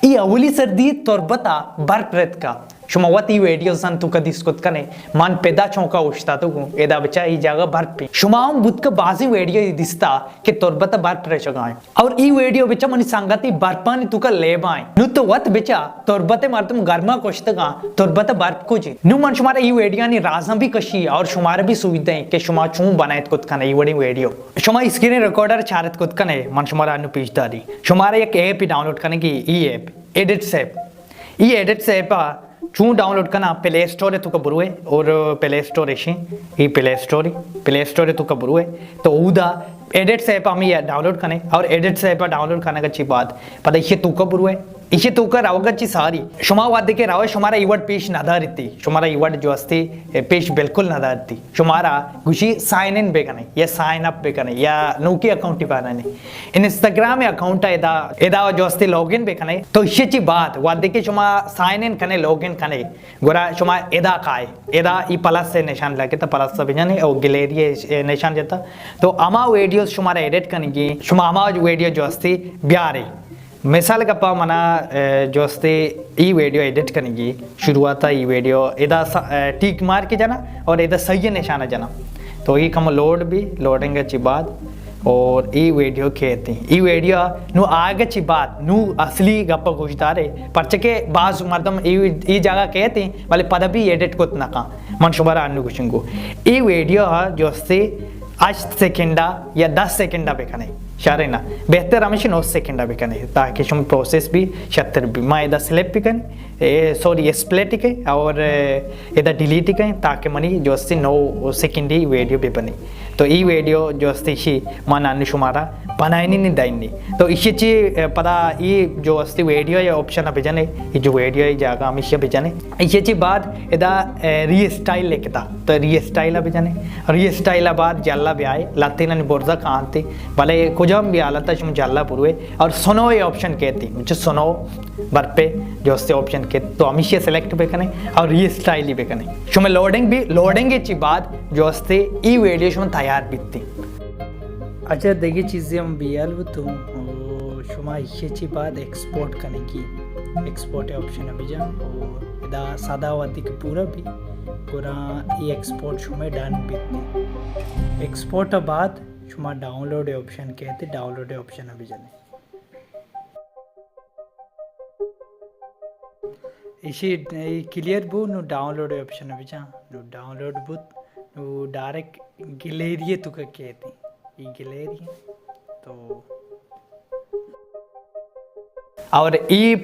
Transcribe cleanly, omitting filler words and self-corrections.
ಈ ಅವಲಿ ಸರ್ದಿ ತೊರ್ಬತ ಬರ್ಪ್ರೆತ್ಕ शुमावती वीडियो सन तू कदी स्कुत कने मान पेदा चौका उठता तो एदा बच्चा ई जगह बर्फ पे शुमाव बुत का बाजी वीडियो दिसता कि तोरबत बर्फ रे चगाय और ई वीडियो बच्चा मनी संगति बर्फानी तू का ले बाय नु तो वत बच्चा तोरबते मार तुम गर्मा कोष्तगा तोरबत बर्फ को जी नु मन शुमारे ई वीडियो नी राजा भी कशी और शुमारे भी सुविधाएं के शुमा चू बनायत कुत कने ई वडी वीडियो शुमा स्क्रीन रिकॉर्डर चारत कुत कने मन शुमारा अनु पेजदारी शुमारे एक ऐप डाउनलोड करने की ई ऐप एडिट्स ऐप ई एडिट्स ऐप चू डाउनलोड करना प्ले स्टोर है तुका बुरुए और प्ले स्टोर ऐसे ये प्ले स्टोर है तुका बुरुए तो उदा एडिट्स ऐप हम ये डाउनलोड करने और एडिट्स ऐप डाउनलोड करने का अच्छी बात पता इसे तुका बुरुए इसे तुका रावगच्ची सारी शुमा वादे के रावे शुमारा इवड पेश नदारती शुमारा इवड जो अस्ती पेश बिल्कुल नदारती शुमारा गुशी साइन इन बेकने या साइन अप बेकने या नोकी अकाउंट पाने इंस्टाग्राम अकाउंट एदा एदा जो अस्ती लॉगिन बेकने तो इसे बात वादे के शुमा साइन इन कने लॉगिन कने गोरा शुमा एदा काय एदा ई प्लस से निशान लगे तो प्लस सब जाने और गैलरी निशान जाता तो अमा वीडियोस शुमारा एडिट कनेगी शुमा अमा वीडियो जो अस्ती ब्यारे मिसाल का मना जो अस्ते ई वीडियो एडिट करेंगी शुरुआत ई वीडियो इधर टीक मार के जाना और इधर सही निशाना जाना तो ये कम लोड भी लोडिंग अच्छी बात और ई वीडियो कहते हैं ई वीडियो नु आगे अच्छी बात नु असली गप्पा गुजदारे परचके बाज मर्दम ई जगह कहते हैं वाले पद भी एडिट को ना का मन शुभारा अन्नु कुछंगो ई वीडियो जो अस्ते 8 सेकंडा या 10 सेकंडा बेकने शारे ना बेहतर हमें 9 सेकंडा बेकने ताकि शुम प्रोसेस भी 76 भी मैं इधर स्लैप भी करें सॉरी स्प्लिट के और इधर डिलीट करें ताकि मनी जो अस्ती 9 सेकंड ही वीडियो भी बने तो ई वीडियो जो अस्ती ही मन अन्य शुमारा बनाए नहीं दाइनी तो इसे ची पता ये जो अस्ती वीडियो या ऑप्शन अभी जाने ये जो वीडियो ये जागा हम इसे भी जाने इसे ची बाद इधर री स्टाइल लेके तो री स्टाइल अभी जाने री स्टाइल बाद जल्ला भी आए लाते ना बोर्जा कांते भले कुजम भी आला था शुम जल्ला पुरुए और सुनो ये ऑप्शन कहती मुझे सुनो बर पे जो अस्ते ऑप्शन के तो हम इसे सेलेक्ट पे करें और री स्टाइल ही पे करें शुम लोडिंग ची बाद जो अस्ते ई वीडियो शुम तैयार बीतती अच्छा देखिए चीज़ें हम बियाल वो तुम शुमा इसे बाद एक्सपोर्ट करने की एक्सपोर्ट ऑप्शन अभी जा और इदा सादा वादी के पूरा भी पूरा ये एक्सपोर्ट शुमा डन बीतती एक्सपोर्ट बाद शुमा डाउनलोड ऑप्शन कहते डाउनलोड ऑप्शन अभी जाने इसी क्लियर बो नो डाउनलोड ऑप्शन अभी जा नो डाउनलोड बुत नो डायरेक्ट गैलरी तो का कहते ई गैलरी तो और ई